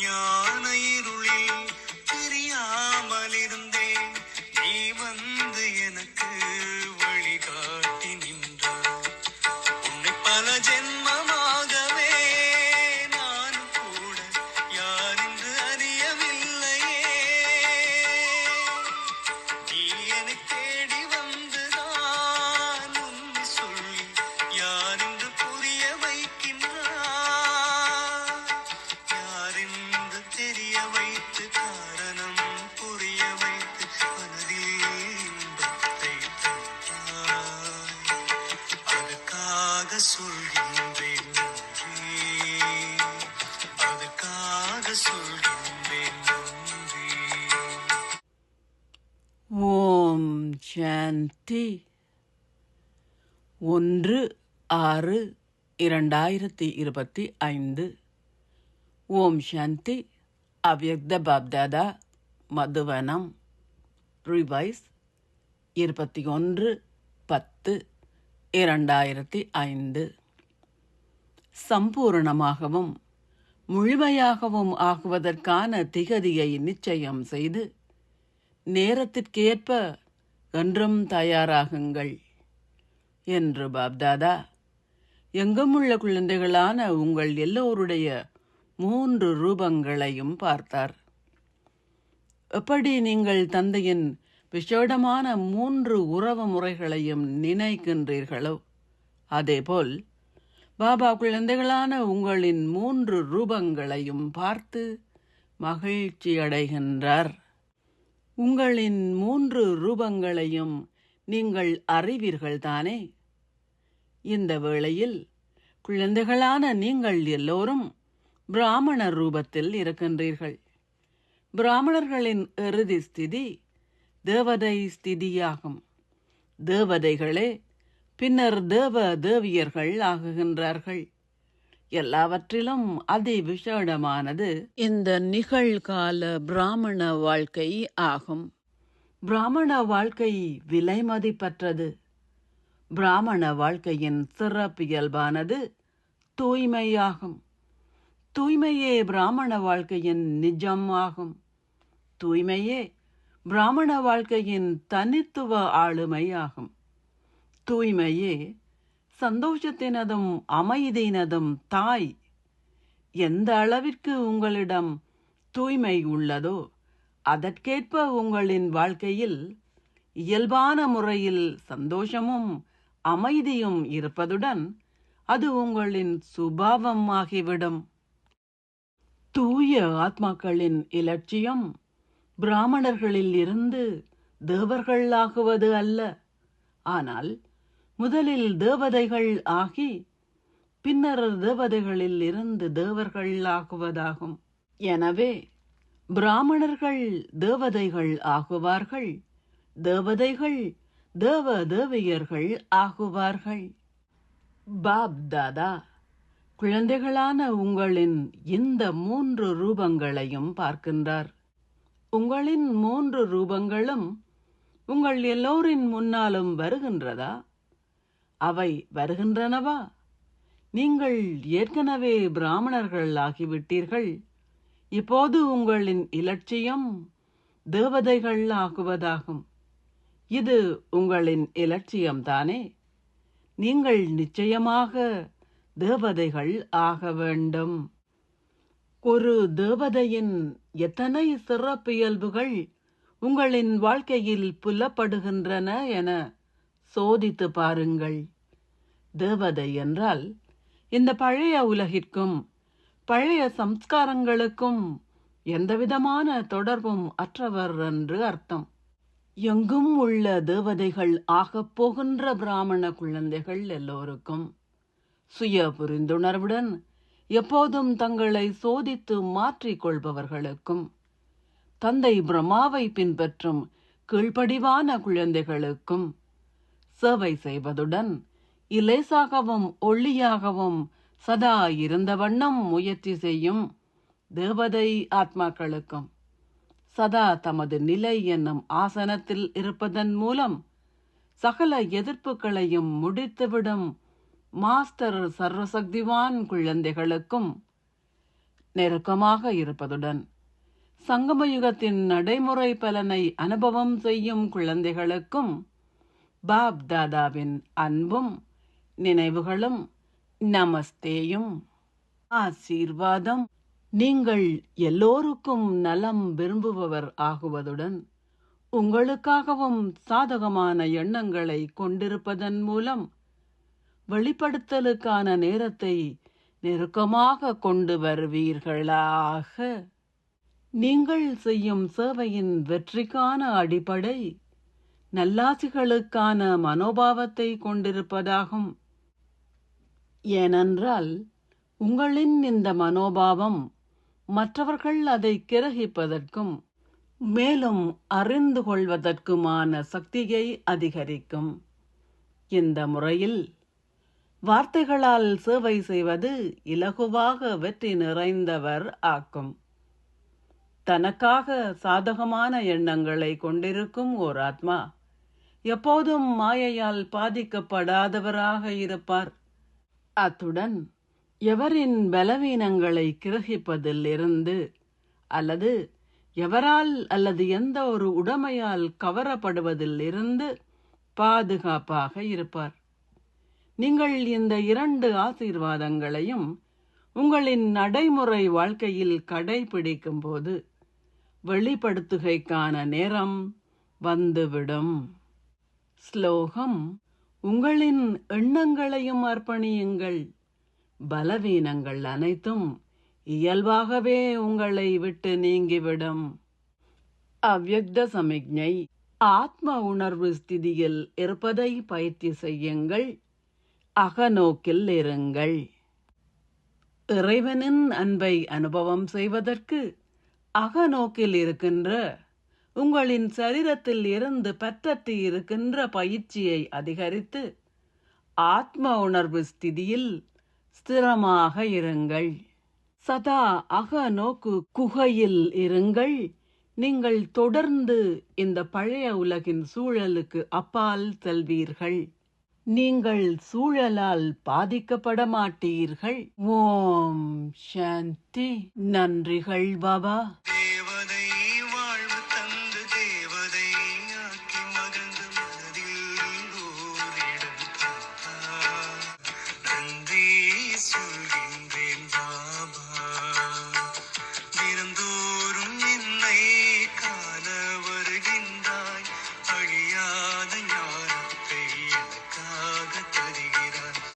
அஞ்ஞான இருளில் தெரியாமல் இருந்தேன். நீ வந்து எனக்கு வழிகாட்டி நின்றாய். உன்னை பல ஜென்மமாகவே நான் கூட யார் என்று அறியவில்லையே. நீ என்னை தேடி வந்துதான் உண்மை சொல்லி யார் என்று புரிய வைக்கின்றாய். யார் என்று தெரிய வைத்து காரணம் புரிய வைத்து மனதில் இன்பத்தை தந்தாய். அதுக்காக சொல்கின்றேன் நன்றி. அதுக்காக சொல்கின்றேன் நன்றி. ஓம் சாந்தி. 1/6/2025. ஓம் சாந்தி. அவ்யக்த பாப்தாதா மதுவனம். ரிவைஸ் 21/10/2005. சம்பூரணமாகவும் முழுமையாகவும் ஆகுவதற்கான திகதியை நிச்சயம் செய்து நேரத்திற்கேற்ப என்றும் தயாராகுங்கள் என்று பாப்தாதா எங்குமுள்ள குழந்தைகளான உங்கள் எல்லோருடைய 3 ரூபங்களையும் பார்த்தார். எப்படி நீங்கள் தந்தையின் விசேடமான 3 உறவு முறைகளையும் நினைக்கின்றீர்களோ அதேபோல் பாபா குழந்தைகளான உங்களின் 3 ரூபங்களையும் பார்த்து மகிழ்ச்சி அடைகின்றார். உங்களின் 3 ரூபங்களையும் நீங்கள் அறிவீர்கள் தானே? இந்த வேளையில் குழந்தைகளான நீங்கள் எல்லோரும் பிராமண ரூபத்தில் இருக்கின்றீர்கள். பிராமணர்களின் இறுதி ஸ்திதி தேவதை ஸ்திதியாகும். தேவதைகளே பின்னர் தேவ தேவியர்கள் ஆகுகின்றார்கள். எல்லாவற்றிலும் அதி விசேடமானது இந்த நிகழ்கால பிராமண வாழ்க்கை ஆகும். பிராமண வாழ்க்கை விலை மதிப்பற்றது. பிராமண வாழ்க்கையின் சிறப்பியல்பானது தூய்மையாகும். தூய்மையே பிராமண வாழ்க்கையின் நிஜம் ஆகும். தூய்மையே பிராமண வாழ்க்கையின் தனித்துவ ஆளுமையாகும். தூய்மையே சந்தோஷத்தினதும் அமைதியினதும் தாய். எந்த அளவிற்கு உங்களிடம் தூய்மை உள்ளதோ அதற்கேற்ப உங்களின் வாழ்க்கையில் இயல்பான முறையில் சந்தோஷமும் அமைதியும் இருப்பதுடன் அது உங்களின் சுபாவம் ஆகிவிடும். தூய ஆத்மாக்களின் இலட்சியம் பிராமணர்களில் இருந்து தேவர்களாகுவது அல்ல, ஆனால் முதலில் தேவதைகள் ஆகி பின்னர் தேவதைகளில் இருந்து தேவர்கள் ஆகுவதாகும். எனவே பிராமணர்கள் தேவதைகள் ஆகுவார்கள், தேவதைகள் தேவ தேவியர்கள் ஆகுவார்கள். பாப் தாதா குழந்தைகளான உங்களின் இந்த 3 ரூபங்களையும் பார்க்கின்றார். உங்களின் 3 ரூபங்களும் உங்கள் எல்லோரின் முன்னாலும் வருகின்றதா? அவை வருகின்றனவா? நீங்கள் ஏற்கனவே பிராமணர்கள் ஆகிவிட்டீர்கள். இப்போது உங்களின் இலட்சியம் தேவதைகள் ஆகுவதாகும். இது உங்களின் இலட்சியம்தானே? நீங்கள் நிச்சயமாக தேவதைகள் ஆக வேண்டும். ஒரு தேவதையின் எத்தனை சிறப்பியல்புகள் உங்களின் வாழ்க்கையில் புலப்படுகின்றன என சோதித்து பாருங்கள். தேவதை என்றால் இந்த பழைய உலகிற்கும் பழைய சம்ஸ்காரங்களுக்கும் எந்தவிதமான தொடர்பும் அற்றவர் என்று அர்த்தம். எங்கும் உள்ள தேவதைகள் ஆகப் போகின்ற பிராமண குழந்தைகள் எல்லோருக்கும் சுய புரிந்துணர்வுடன் எப்போதும் தங்களை சோதித்து மாற்றிக் கொள்பவர்களுக்கும் தந்தை பிரம்மாவை பின்பற்றும் கீழ்ப்படிவான குழந்தைகளுக்கும் சேவை செய்வதுடன் இலேசாகவும் ஒளியாகவும் சதா இருந்த வண்ணம் முயற்சி செய்யும் தேவதை ஆத்மாக்களுக்கும் சதா தமது நிலை என்னும் ஆசனத்தில் இருப்பதன் மூலம் சகல எதிர்ப்புகளையும் முடித்துவிடும் மாஸ்டர் சர்வசக்திவான் குழந்தைகளுக்கும் நெருக்கமாக இருப்பதுடன் சங்கமயுகத்தின் நடைமுறை பலனை அனுபவம் செய்யும் குழந்தைகளுக்கும் பாப் தாதாவின் அன்பும் நினைவுகளும் நமஸ்தேயும் ஆசீர்வாதம். நீங்கள் எல்லோருக்கும் நலம் விரும்புபவர் ஆகுவதுடன் உங்களுக்காகவும் சாதகமான எண்ணங்களை கொண்டிருப்பதன் மூலம் வெளிப்படுத்தலுக்கான நேரத்தை நெருக்கமாக கொண்டு வருவீர்களாக. நீங்கள் செய்யும் சேவையின் வெற்றிக்கான அடிப்படை நல்லாசிகளுக்கான மனோபாவத்தை கொண்டிருப்பதாகும். ஏனென்றால் உங்களின் இந்த மனோபாவம் மற்றவர்கள் அதை கிரகிப்பதற்கும் மேலும் அறிந்து கொள்வதற்குமான சக்தியை அதிகரிக்கும். இந்த முறையில் வார்த்தைகளால் சேவை செய்வது இலகுவாக வெற்றி நிறைந்தவர் ஆக்கும். தனக்காக சாதகமான எண்ணங்களை கொண்டிருக்கும் ஓர் ஆத்மா எப்போதும் மாயையால் பாதிக்கப்படாதவராக இருப்பார். அத்துடன் எவரின் பலவீனங்களை கிரகிப்பதில் இருந்து அல்லது எவரால் அல்லது எந்த ஒரு உடைமையால் கவரப்படுவதில் இருந்து பாதுகாப்பாக இருப்பார். நீங்கள் இந்த 2 ஆசீர்வாதங்களையும் உங்களின் நடைமுறை வாழ்க்கையில் கடைபிடிக்கும் போது வெளிப்படுத்துகைக்கான நேரம் வந்துவிடும். ஸ்லோகம்: உங்களின் எண்ணங்களையும் அர்ப்பணியுங்கள். பலவீனங்கள் அனைத்தும் இயல்பாகவே உங்களை விட்டு நீங்கிவிடும். அவ்யக்த சமிக்ஞை: ஆத்ம உணர்வு ஸ்திதியில் இருப்பதை பயிற்சி செய்யுங்கள். அகநோக்கில் இருங்கள். இறைவனின் அன்பை அனுபவம் செய்வதற்கு அகநோக்கில் இருக்கின்ற உங்களின் சரீரத்தில் இருந்து பற்றற்று இருக்கின்ற பயிற்சியை அதிகரித்து ஆத்ம உணர்வு ஸ்திதியில் ஸ்திரமாக இருங்கள். சதா அகநோக்கு குகையில் இருங்கள். நீங்கள் தொடர்ந்து இந்த பழைய உலகின் சூழலுக்கு அப்பால் செல்வீர்கள். நீங்கள் சூழலால் பாதிக்கப்பட மாட்டீர்கள். ஓம் சாந்தி. நன்றிகள் பாபா.